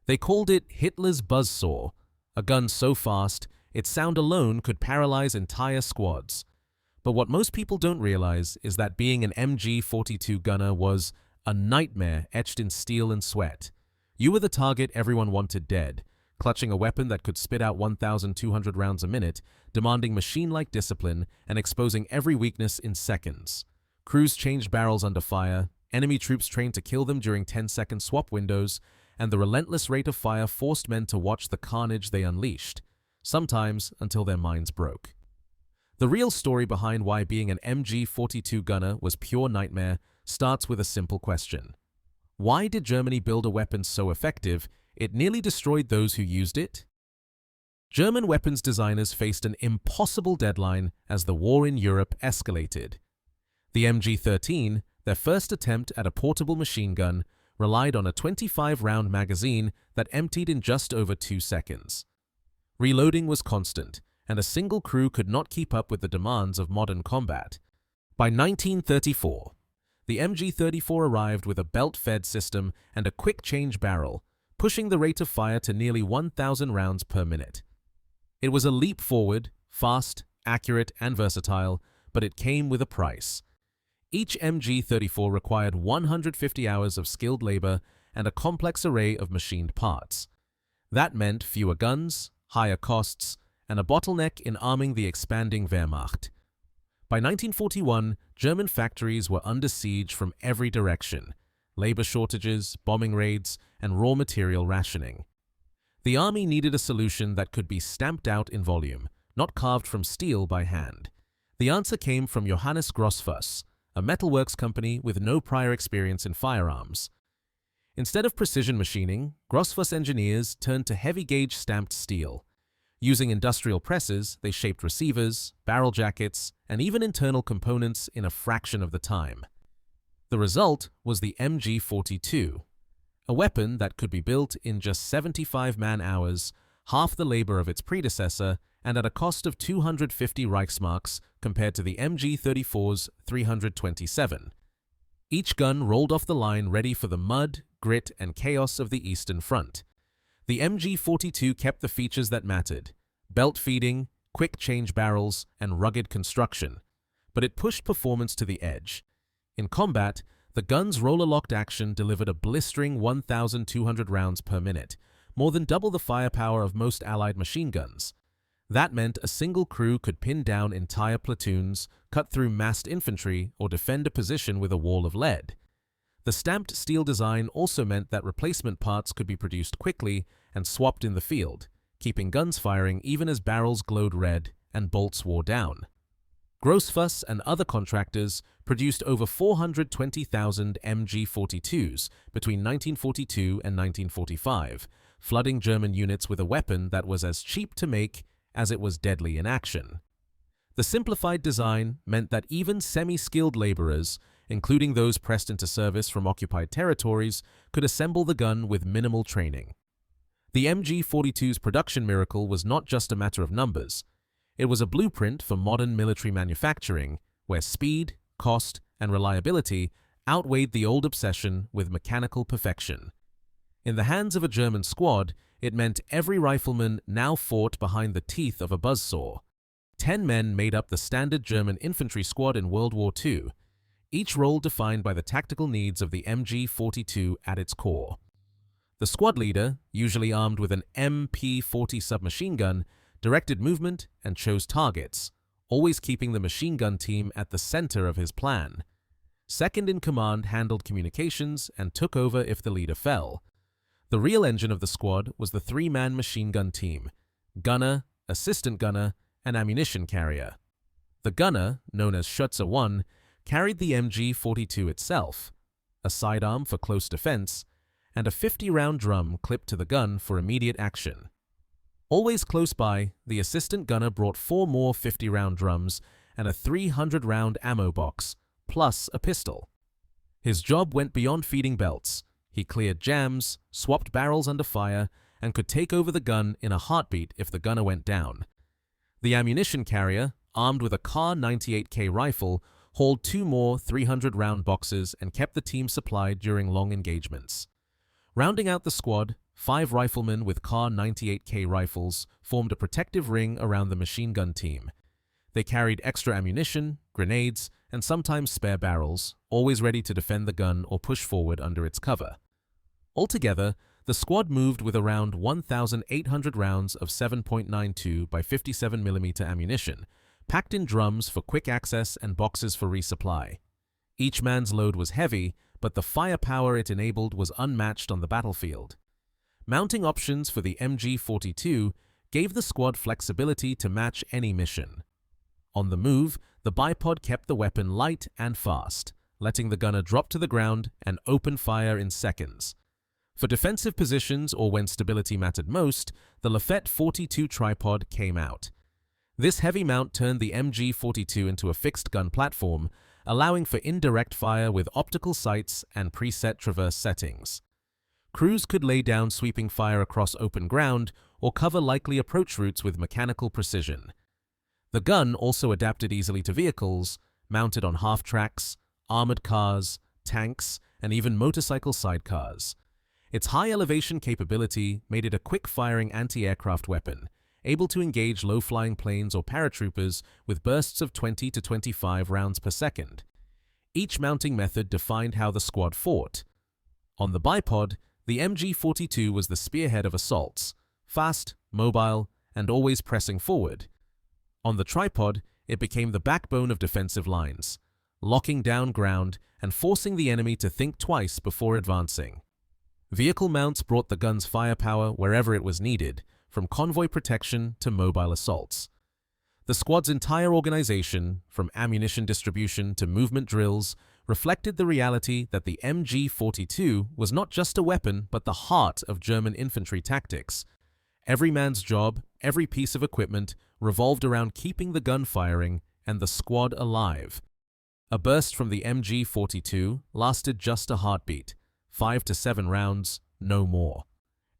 They called it Hitler's Buzzsaw, a gun so fast its sound alone could paralyze entire squads. But what most people don't realize is that being an MG42 gunner was a nightmare etched in steel and sweat. You were the target everyone wanted dead, clutching a weapon that could spit out 1,200 rounds a minute, demanding machine-like discipline and exposing every weakness in seconds. Crews changed barrels under fire, enemy troops trained to kill them during 10-second swap windows, and the relentless rate of fire forced men to watch the carnage they unleashed, sometimes until their minds broke. The real story behind why being an MG42 gunner was pure nightmare starts with a simple question. Why did Germany build a weapon so effective it nearly destroyed those who used it? German weapons designers faced an impossible deadline as the war in Europe escalated. The MG13, their first attempt at a portable machine gun, relied on a 25-round magazine that emptied in just over 2 seconds. Reloading was constant, and a single crew could not keep up with the demands of modern combat. By 1934, the MG34 arrived with a belt-fed system and a quick-change barrel, pushing the rate of fire to nearly 1,000 rounds per minute. It was a leap forward, fast, accurate, and versatile, but it came with a price. Each MG34 required 150 hours of skilled labor and a complex array of machined parts. That meant fewer guns, higher costs, and a bottleneck in arming the expanding Wehrmacht. By 1941, German factories were under siege from every direction: labor shortages, bombing raids, and raw material rationing. The army needed a solution that could be stamped out in volume, not carved from steel by hand. The answer came from Johannes Grossfuss, a metalworks company with no prior experience in firearms. Instead of precision machining, Grossfuss engineers turned to heavy-gauge stamped steel. Using industrial presses, they shaped receivers, barrel jackets, and even internal components in a fraction of the time. The result was the MG42, a weapon that could be built in just 75 man-hours, half the labor of its predecessor, and at a cost of 250 Reichsmarks compared to the MG34's 327. Each gun rolled off the line ready for the mud, grit, and chaos of the Eastern Front. The MG42 kept the features that mattered: belt feeding, quick change barrels, and rugged construction. But it pushed performance to the edge. In combat, the gun's roller-locked action delivered a blistering 1,200 rounds per minute, more than double the firepower of most Allied machine guns. That meant a single crew could pin down entire platoons, cut through massed infantry, or defend a position with a wall of lead. The stamped steel design also meant that replacement parts could be produced quickly and swapped in the field, keeping guns firing even as barrels glowed red and bolts wore down. Grossfuss and other contractors produced over 420,000 MG42s between 1942 and 1945, flooding German units with a weapon that was as cheap to make as it was deadly in action. The simplified design meant that even semi-skilled laborers, including those pressed into service from occupied territories, could assemble the gun with minimal training. The MG42's production miracle was not just a matter of numbers. It was a blueprint for modern military manufacturing, where speed, cost, and reliability outweighed the old obsession with mechanical perfection. In the hands of a German squad, it meant every rifleman now fought behind the teeth of a buzzsaw. 10 men made up the standard German infantry squad in World War II, each role defined by the tactical needs of the MG42 at its core. The squad leader, usually armed with an MP40 submachine gun, directed movement and chose targets, always keeping the machine gun team at the center of his plan. Second in command handled communications and took over if the leader fell. The real engine of the squad was the 3-man machine gun team: gunner, assistant gunner, and ammunition carrier. The gunner, known as Schütze 1, carried the MG42 itself, a sidearm for close defense, and a 50-round drum clipped to the gun for immediate action. Always close by, the assistant gunner brought 4 more 50-round drums and a 300-round ammo box, plus a pistol. His job went beyond feeding belts. He cleared jams, swapped barrels under fire, and could take over the gun in a heartbeat if the gunner went down. The ammunition carrier, armed with a Kar 98K rifle, hauled 2 more 300-round boxes and kept the team supplied during long engagements. Rounding out the squad, 5 riflemen with Kar 98K rifles formed a protective ring around the machine gun team. They carried extra ammunition, grenades, and sometimes spare barrels, always ready to defend the gun or push forward under its cover. Altogether, the squad moved with around 1,800 rounds of 7.92 by 57mm ammunition, packed in drums for quick access and boxes for resupply. Each man's load was heavy, but the firepower it enabled was unmatched on the battlefield. Mounting options for the MG42 gave the squad flexibility to match any mission. On the move, the bipod kept the weapon light and fast, letting the gunner drop to the ground and open fire in seconds. For defensive positions or when stability mattered most, the Lafette 42 tripod came out. This heavy mount turned the MG42 into a fixed gun platform, allowing for indirect fire with optical sights and preset traverse settings. Crews could lay down sweeping fire across open ground or cover likely approach routes with mechanical precision. The gun also adapted easily to vehicles, mounted on half-tracks, armored cars, tanks, and even motorcycle sidecars. Its high elevation capability made it a quick-firing anti-aircraft weapon, able to engage low-flying planes or paratroopers with bursts of 20 to 25 rounds per second. Each mounting method defined how the squad fought. On the bipod, the MG42 was the spearhead of assaults, fast, mobile, and always pressing forward. On the tripod, it became the backbone of defensive lines, locking down ground and forcing the enemy to think twice before advancing. Vehicle mounts brought the gun's firepower wherever it was needed, from convoy protection to mobile assaults. The squad's entire organization, from ammunition distribution to movement drills, reflected the reality that the MG42 was not just a weapon but the heart of German infantry tactics. Every man's job, every piece of equipment, revolved around keeping the gun firing and the squad alive. A burst from the MG42 lasted just a heartbeat, 5 to 7 rounds, no more.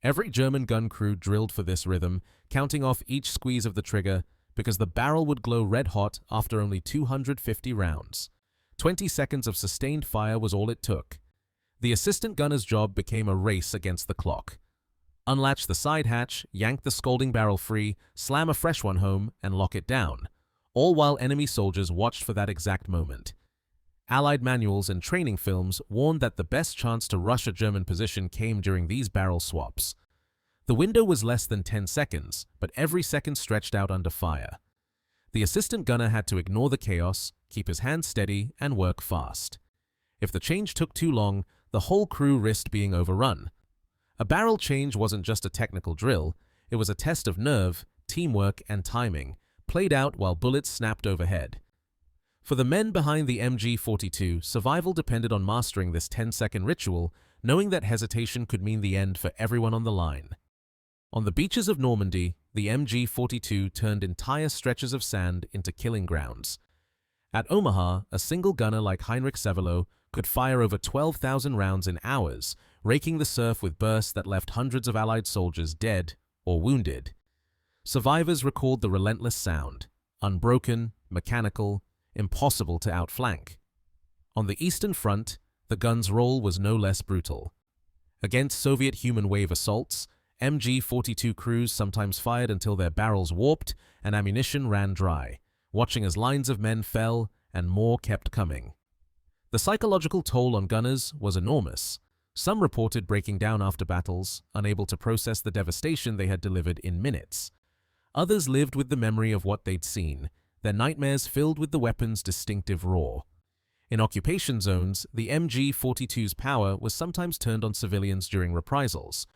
Every German gun crew drilled for this rhythm, counting off each squeeze of the trigger, because the barrel would glow red-hot after only 250 rounds. 20 seconds of sustained fire was all it took. The assistant gunner's job became a race against the clock. Unlatch the side hatch, yank the scalding barrel free, slam a fresh one home, and lock it down, all while enemy soldiers watched for that exact moment. Allied manuals and training films warned that the best chance to rush a German position came during these barrel swaps. The window was less than 10 seconds, but every second stretched out under fire. The assistant gunner had to ignore the chaos, keep his hands steady, and work fast. If the change took too long, the whole crew risked being overrun. A barrel change wasn't just a technical drill, it was a test of nerve, teamwork, and timing, played out while bullets snapped overhead. For the men behind the MG42, survival depended on mastering this 10-second ritual, knowing that hesitation could mean the end for everyone on the line. On the beaches of Normandy, the MG42 turned entire stretches of sand into killing grounds. At Omaha, a single gunner like Heinrich Severloh could fire over 12,000 rounds in hours, raking the surf with bursts that left hundreds of Allied soldiers dead or wounded. Survivors recalled the relentless sound, unbroken, mechanical, impossible to outflank. On the Eastern Front, the gun's role was no less brutal. Against Soviet human wave assaults, MG42 crews sometimes fired until their barrels warped and ammunition ran dry, watching as lines of men fell and more kept coming. The psychological toll on gunners was enormous. Some reported breaking down after battles, unable to process the devastation they had delivered in minutes. Others lived with the memory of what they'd seen, their nightmares filled with the weapon's distinctive roar. In occupation zones, the MG42's power was sometimes turned on civilians during reprisals.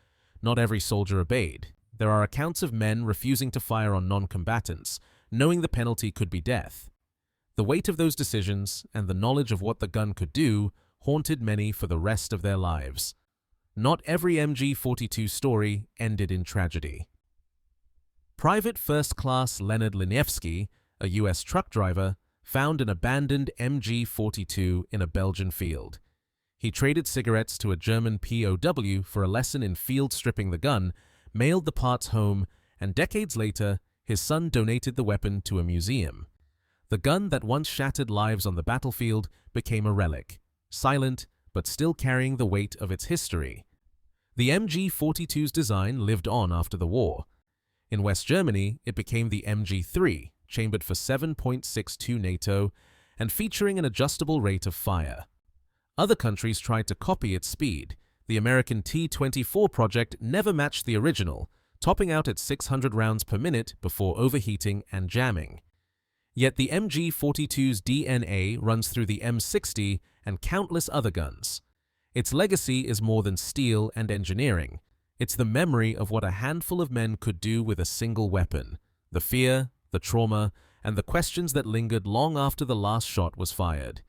Not every soldier obeyed. There are accounts of men refusing to fire on non-combatants, knowing the penalty could be death. The weight of those decisions and the knowledge of what the gun could do haunted many for the rest of their lives. Not every MG42 story ended in tragedy. Private First Class Leonard Liniewski, a U.S. truck driver, found an abandoned MG42 in a Belgian field. He traded cigarettes to a German POW for a lesson in field stripping the gun, mailed the parts home, and decades later, his son donated the weapon to a museum. The gun that once shattered lives on the battlefield became a relic, silent but still carrying the weight of its history. The MG42's design lived on after the war. In West Germany, it became the MG3, chambered for 7.62 NATO and featuring an adjustable rate of fire. Other countries tried to copy its speed. The American T-24 project never matched the original, topping out at 600 rounds per minute before overheating and jamming. Yet the MG42's DNA runs through the M60 and countless other guns. Its legacy is more than steel and engineering. It's the memory of what a handful of men could do with a single weapon, the fear, the trauma, and the questions that lingered long after the last shot was fired.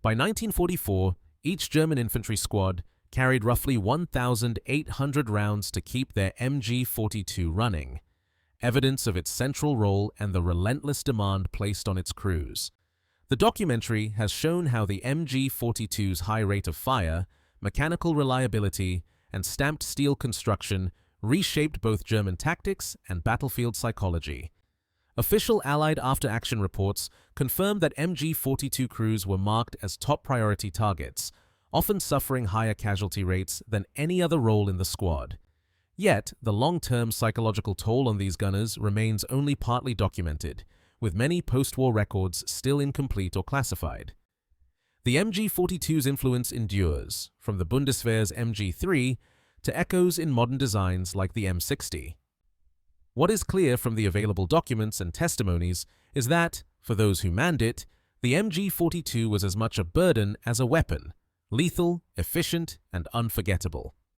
By 1944, each German infantry squad carried roughly 1,800 rounds to keep their MG42 running, evidence of its central role and the relentless demand placed on its crews. The documentary has shown how the MG42's high rate of fire, mechanical reliability, and stamped steel construction reshaped both German tactics and battlefield psychology. Official Allied after-action reports confirmed that MG42 crews were marked as top priority targets, often suffering higher casualty rates than any other role in the squad. Yet, the long-term psychological toll on these gunners remains only partly documented, with many post-war records still incomplete or classified. The MG42's influence endures, from the Bundeswehr's MG3 to echoes in modern designs like the M60. What is clear from the available documents and testimonies is that, for those who manned it, the MG42 was as much a burden as a weapon, lethal, efficient, and unforgettable.